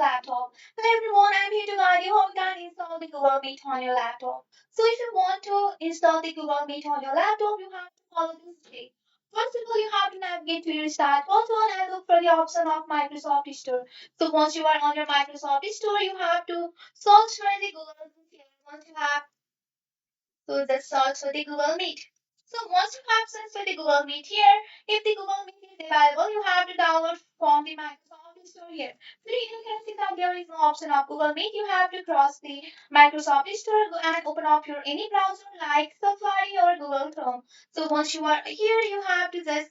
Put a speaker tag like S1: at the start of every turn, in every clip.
S1: laptop. Hello everyone, I'm here to guide you how you can install the Google Meet on your laptop. So if you want to install the Google Meet on your laptop, you have to follow this step. First of all, you have to navigate to your start button and look for the option of Microsoft Store. So once you are on your Microsoft Store, you have to search for the Google Meet. Once you have so just search for the Google Meet. So once you have searched for the Google Meet here, if the Google Meet is available, you have to download from the Microsoft Store here. So you can see that there is no option of Google Meet. You have to cross the Microsoft Store and open up your any browser like Safari or Google Chrome. So once you are here, you have to just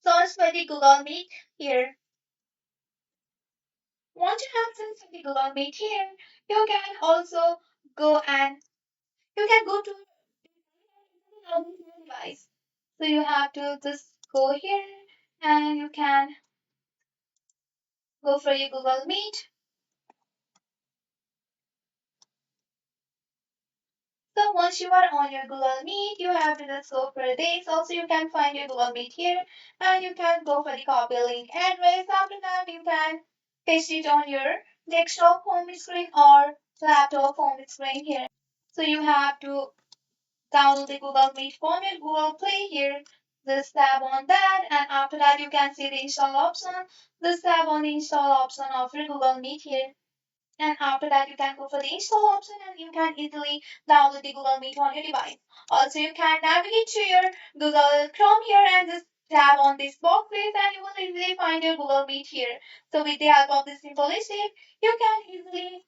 S1: search for the Google Meet here. Once you have searched for the Google Meet here, you can also go and you can go to device. So you have to just go here and you can go for your Google Meet. So once you are on your Google Meet, you have to just go for this. Also, you can find your Google Meet here and you can go for the copy link address. After that, you can paste it on your desktop home screen or laptop home screen here. So you have to download the Google Meet from your Google Play here. Just tap on that, and after that, you can see the install option. Just tap on the install option of your Google Meet here. And after that, you can go for the install option and you can easily download the Google Meet on your device. Also, you can navigate to your Google Chrome here and just tap on this boxes and you will easily find your Google Meet here. So with the help of this simple step, you can easily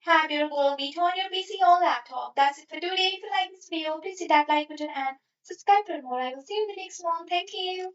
S1: have your Google Meet on your PC or laptop. That's it for today. If you like this video, please hit that like button and subscribe for more. I will see you in the next one. Thank you.